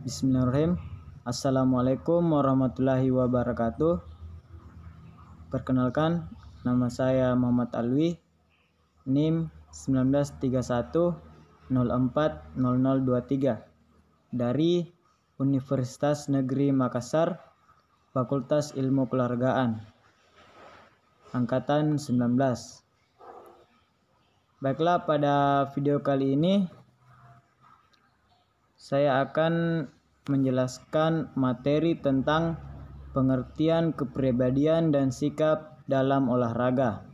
Bismillahirrahmanirrahim. Assalamualaikum warahmatullahi wabarakatuh. Perkenalkan, nama saya Muhammad Alwi, NIM 1931040023 dari Universitas Negeri Makassar, Fakultas Ilmu Keluargaan, Angkatan 19. Baiklah, pada video kali ini saya akan menjelaskan materi tentang pengertian kepribadian dan sikap dalam olahraga.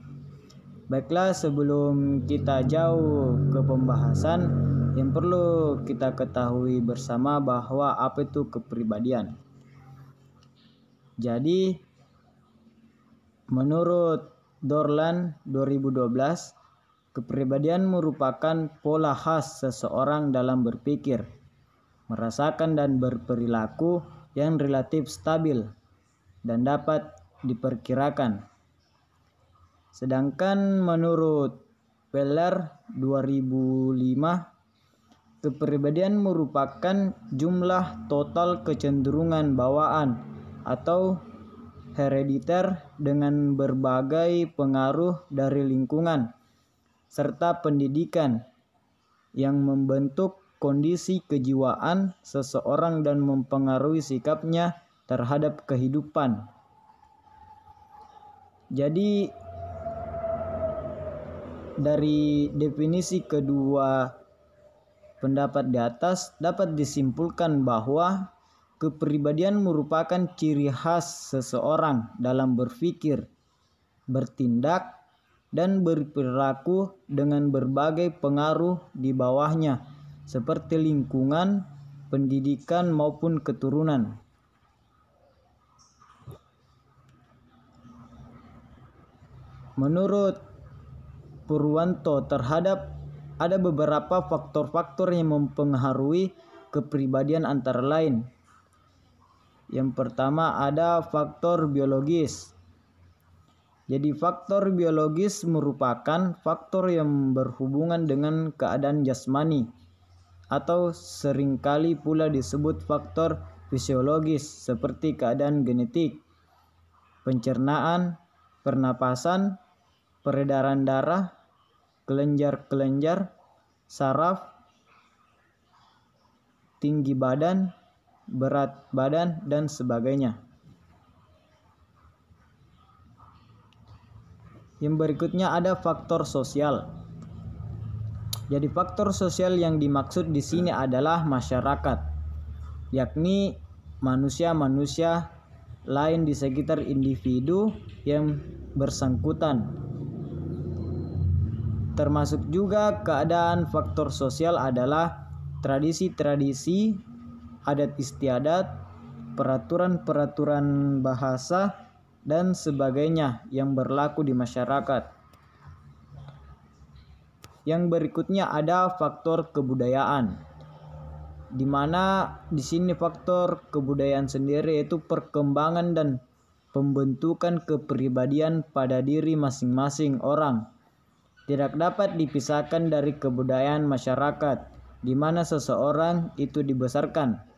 Baiklah, sebelum kita jauh ke pembahasan, yang perlu kita ketahui bersama bahwa apa itu kepribadian. Jadi, menurut Dorlan 2012, kepribadian merupakan pola khas seseorang dalam berpikir, merasakan dan berperilaku yang relatif stabil dan dapat diperkirakan. Sedangkan menurut Peller 2005, kepribadian merupakan jumlah total kecenderungan bawaan atau herediter dengan berbagai pengaruh dari lingkungan serta pendidikan yang membentuk kondisi kejiwaan seseorang dan mempengaruhi sikapnya terhadap kehidupan. Jadi, dari definisi kedua pendapat di atas dapat disimpulkan bahwa kepribadian merupakan ciri khas seseorang dalam berpikir, bertindak, dan berperilaku dengan berbagai pengaruh di bawahnya seperti lingkungan, pendidikan maupun keturunan. Menurut Purwanto, ada beberapa faktor-faktor yang mempengaruhi kepribadian antara lain. Yang pertama ada faktor biologis. Jadi faktor biologis merupakan faktor yang berhubungan dengan keadaan jasmani atau seringkali pula disebut faktor fisiologis seperti keadaan genetik, pencernaan, pernapasan, peredaran darah, kelenjar-kelenjar, saraf, tinggi badan, berat badan, dan sebagainya. Yang berikutnya ada faktor sosial. Jadi faktor sosial yang dimaksud di sini adalah masyarakat, yakni manusia-manusia lain di sekitar individu yang bersangkutan. Termasuk juga keadaan faktor sosial adalah tradisi-tradisi, adat istiadat, peraturan-peraturan bahasa, dan sebagainya yang berlaku di masyarakat. Yang berikutnya ada faktor kebudayaan, di mana di sini faktor kebudayaan sendiri yaitu perkembangan dan pembentukan kepribadian pada diri masing-masing orang. Tidak dapat dipisahkan dari kebudayaan masyarakat di mana seseorang itu dibesarkan.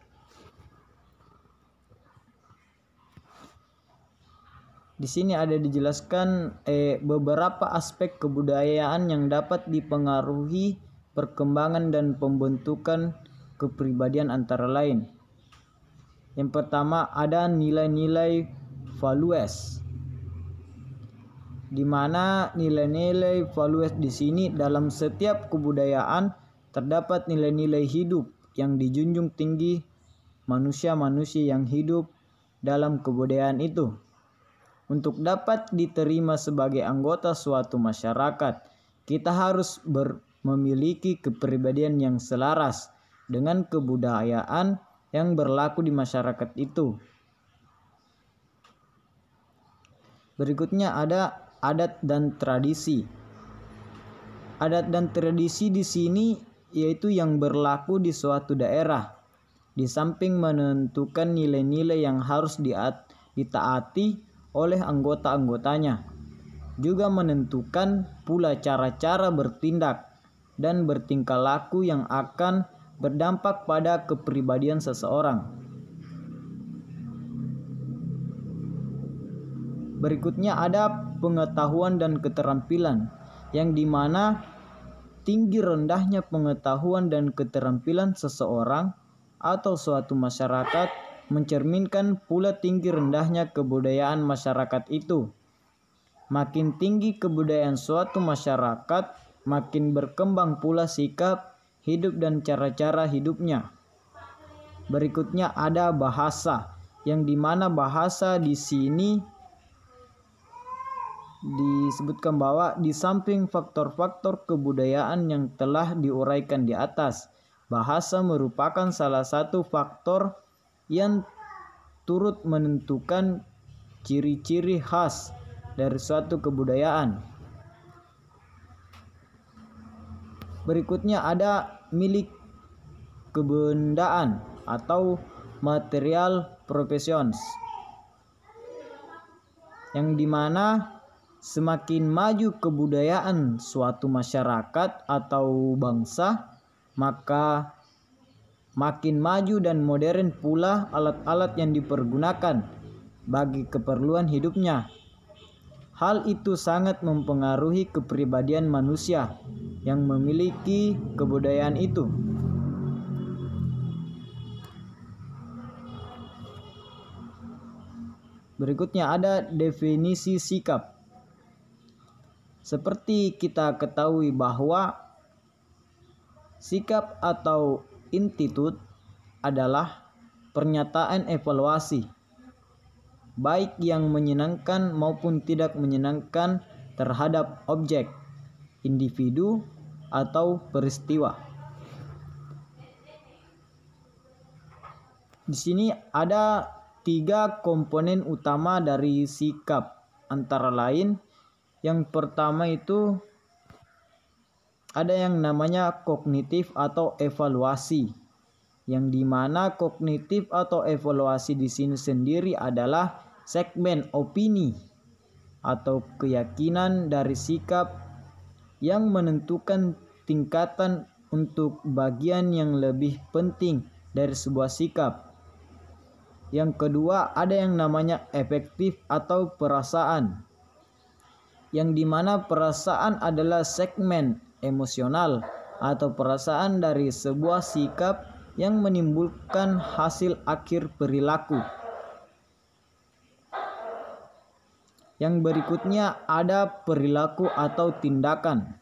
Di sini ada dijelaskan beberapa aspek kebudayaan yang dapat dipengaruhi perkembangan dan pembentukan kepribadian antara lain. Yang pertama ada nilai-nilai values, di mana nilai-nilai values di sini dalam setiap kebudayaan terdapat nilai-nilai hidup yang dijunjung tinggi manusia-manusia yang hidup dalam kebudayaan itu. Untuk dapat diterima sebagai anggota suatu masyarakat, kita harus memiliki kepribadian yang selaras dengan kebudayaan yang berlaku di masyarakat itu. Berikutnya ada adat dan tradisi. Adat dan tradisi di sini yaitu yang berlaku di suatu daerah, di samping menentukan nilai-nilai yang harus ditaati oleh anggota-anggotanya, juga menentukan pula cara-cara bertindak dan bertingkah laku yang akan berdampak pada kepribadian seseorang. Berikutnya ada pengetahuan dan keterampilan, yang dimana tinggi rendahnya pengetahuan dan keterampilan seseorang atau suatu masyarakat mencerminkan pula tinggi rendahnya kebudayaan masyarakat itu. Makin tinggi kebudayaan suatu masyarakat, makin berkembang pula sikap, hidup dan cara-cara hidupnya. Berikutnya ada bahasa, yang dimana bahasa di sini disebutkan bahwa di samping faktor-faktor kebudayaan yang telah diuraikan di atas, bahasa merupakan salah satu faktor yang turut menentukan ciri-ciri khas dari suatu kebudayaan. Berikutnya ada milik kebendaan atau material professions, yang dimana semakin maju kebudayaan suatu masyarakat atau bangsa, maka makin maju dan modern pula alat-alat yang dipergunakan bagi keperluan hidupnya. Hal itu sangat mempengaruhi kepribadian manusia yang memiliki kebudayaan itu. Berikutnya ada definisi sikap. Seperti kita ketahui bahwa sikap atau attitude adalah pernyataan evaluasi, baik yang menyenangkan maupun tidak menyenangkan terhadap objek, individu, atau peristiwa. Di sini ada 3 komponen utama dari sikap, antara lain yang pertama itu ada yang namanya kognitif atau evaluasi, yang dimana kognitif atau evaluasi di sini sendiri adalah segmen opini atau keyakinan dari sikap yang menentukan tingkatan untuk bagian yang lebih penting dari sebuah sikap. Yang kedua ada yang namanya efektif atau perasaan, yang dimana perasaan adalah segmen emosional atau perasaan dari sebuah sikap yang menimbulkan hasil akhir perilaku. Yang berikutnya ada perilaku atau tindakan,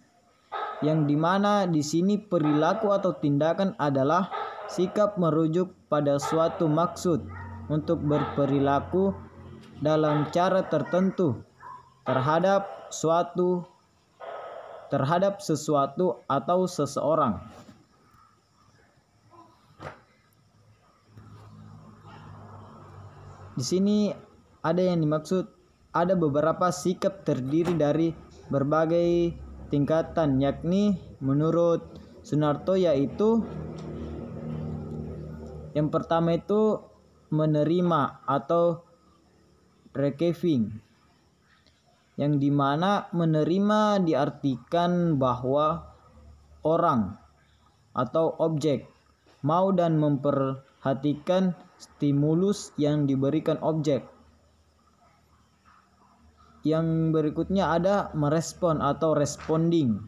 yang dimana di sini perilaku atau tindakan adalah sikap merujuk pada suatu maksud untuk berperilaku dalam cara tertentu terhadap sesuatu atau seseorang. Di sini ada yang dimaksud, ada beberapa sikap terdiri dari berbagai tingkatan, yakni menurut Sunarto yaitu yang pertama itu menerima atau receiving, yang dimana menerima diartikan bahwa orang atau objek mau dan memperhatikan stimulus yang diberikan objek. Yang berikutnya ada merespon atau responding,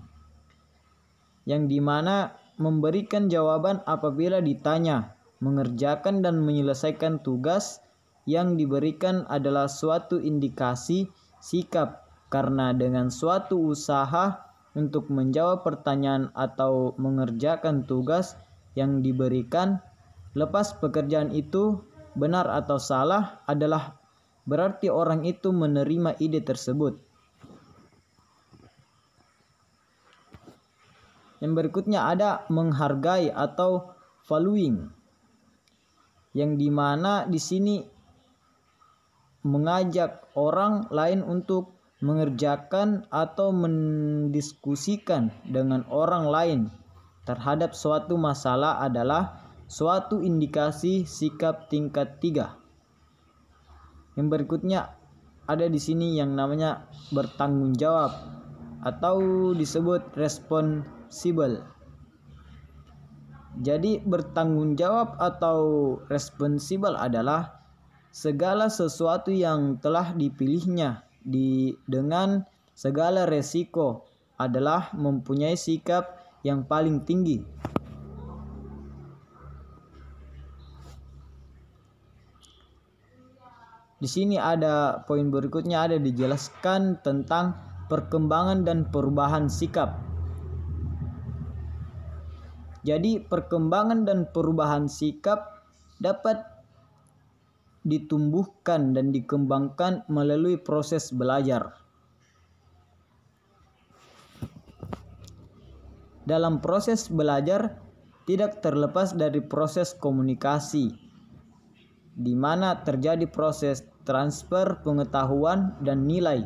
yang dimana memberikan jawaban apabila ditanya, mengerjakan dan menyelesaikan tugas yang diberikan adalah suatu indikasi sikap, karena dengan suatu usaha untuk menjawab pertanyaan atau mengerjakan tugas yang diberikan, lepas pekerjaan itu benar atau salah adalah berarti orang itu menerima ide tersebut. Yang berikutnya ada menghargai atau valuing, yang dimana di sini mengajak orang lain untuk mengerjakan atau mendiskusikan dengan orang lain terhadap suatu masalah adalah suatu indikasi sikap tingkat 3. Yang berikutnya ada di sini yang namanya bertanggung jawab atau disebut responsible. Jadi bertanggung jawab atau responsible adalah segala sesuatu yang telah dipilihnya dengan segala resiko, adalah mempunyai sikap yang paling tinggi. Di sini ada poin berikutnya, ada dijelaskan tentang perkembangan dan perubahan sikap. Jadi perkembangan dan perubahan sikap dapat ditumbuhkan dan dikembangkan melalui proses belajar. Dalam proses belajar tidak terlepas dari proses komunikasi, di mana terjadi proses transfer pengetahuan dan nilai.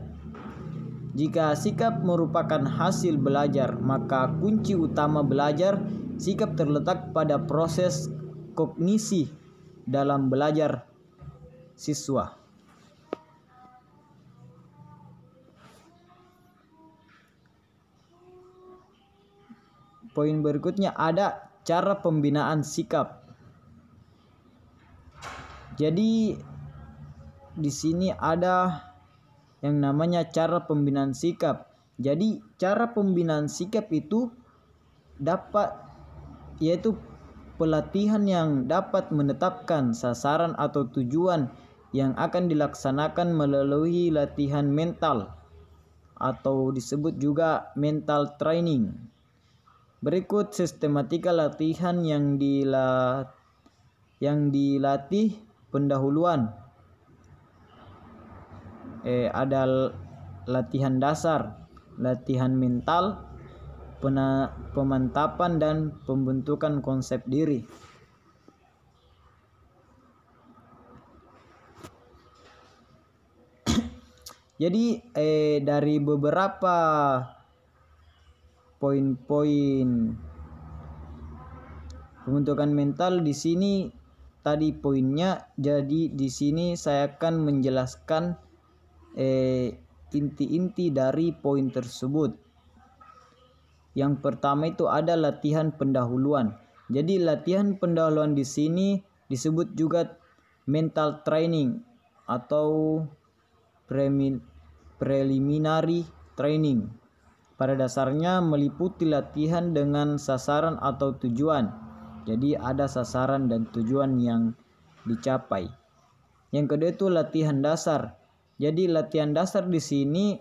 Jika sikap merupakan hasil belajar, maka kunci utama belajar sikap terletak pada proses kognisi dalam belajar siswa. Poin berikutnya ada cara pembinaan sikap. Jadi di sini ada yang namanya cara pembinaan sikap. Jadi cara pembinaan sikap itu yaitu pelatihan yang dapat menetapkan sasaran atau tujuan yang akan dilaksanakan melalui latihan mental atau disebut juga mental training. Berikut sistematika latihan yang dilatih pendahuluan. Ada latihan dasar, latihan mental, pemantapan dan pembentukan konsep diri. Jadi dari beberapa poin-poin pembentukan mental di sini tadi poinnya. Jadi di sini saya akan menjelaskan inti-inti dari poin tersebut. Yang pertama itu ada latihan pendahuluan. Jadi latihan pendahuluan di sini disebut juga mental training atau preliminary training. Pada dasarnya meliputi latihan dengan sasaran atau tujuan. Jadi ada sasaran dan tujuan yang dicapai. Yang kedua itu latihan dasar. Jadi latihan dasar di sini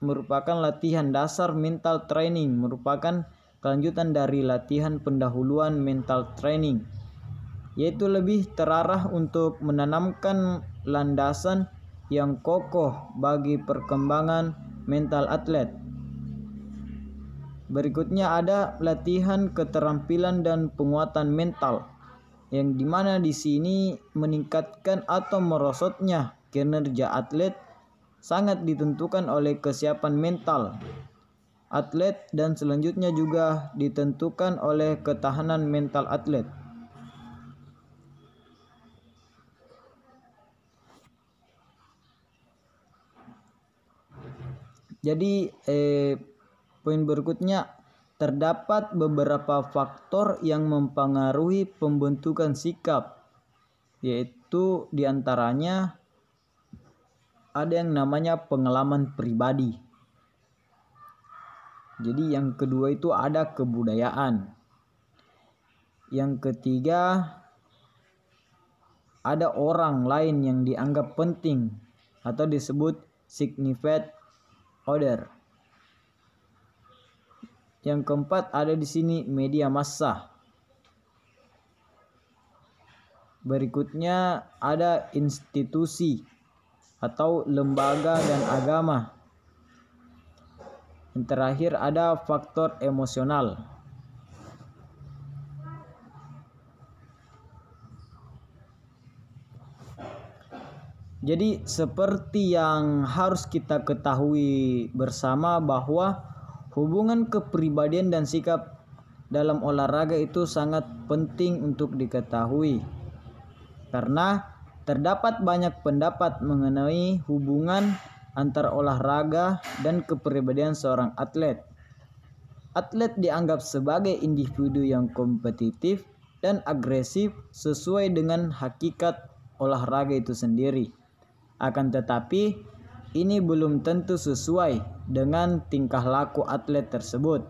merupakan latihan dasar mental training, merupakan kelanjutan dari latihan pendahuluan mental training, yaitu lebih terarah untuk menanamkan landasan yang kokoh bagi perkembangan mental atlet. Berikutnya ada latihan keterampilan dan penguatan mental, yang dimana di sini meningkatkan atau merosotnya kinerja atlet sangat ditentukan oleh kesiapan mental atlet dan selanjutnya juga ditentukan oleh ketahanan mental atlet. Jadi poin berikutnya, terdapat beberapa faktor yang mempengaruhi pembentukan sikap, yaitu diantaranya ada yang namanya pengalaman pribadi. Jadi yang kedua itu ada kebudayaan. Yang ketiga ada orang lain yang dianggap penting atau disebut significant other. Yang keempat ada di sini media massa. Berikutnya ada institusi atau lembaga dan agama. Yang terakhir ada faktor emosional. Jadi seperti yang harus kita ketahui bersama bahwa hubungan kepribadian dan sikap dalam olahraga itu sangat penting untuk diketahui. Karena terdapat banyak pendapat mengenai hubungan antara olahraga dan kepribadian seorang atlet. atlet dianggap sebagai individu yang kompetitif dan agresif sesuai dengan hakikat olahraga itu sendiri. Akan tetapi, ini belum tentu sesuai dengan tingkah laku atlet tersebut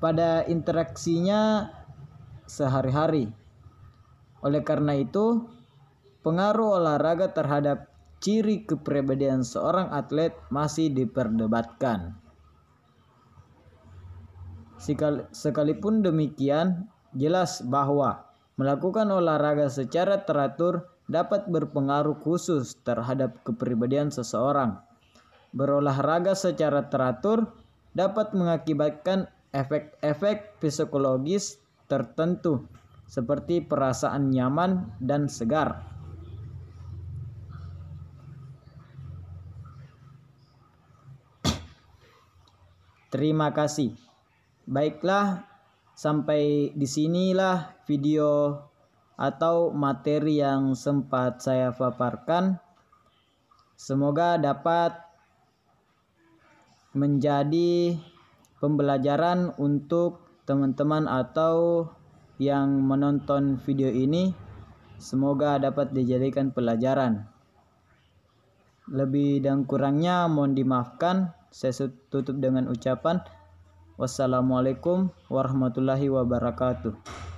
pada interaksinya sehari-hari. Oleh karena itu, pengaruh olahraga terhadap ciri kepribadian seorang atlet masih diperdebatkan. Sekalipun demikian, jelas bahwa melakukan olahraga secara teratur dapat berpengaruh khusus terhadap kepribadian seseorang. Berolahraga secara teratur dapat mengakibatkan efek-efek psikologis tertentu seperti perasaan nyaman dan segar. Terima kasih. Baiklah, sampai di sinilah video atau materi yang sempat saya paparkan. Semoga dapat menjadi pembelajaran untuk teman-teman atau yang menonton video ini. Semoga dapat dijadikan pelajaran. Lebih dan kurangnya mohon dimaafkan. Saya tutup dengan ucapan wassalamualaikum warahmatullahi wabarakatuh.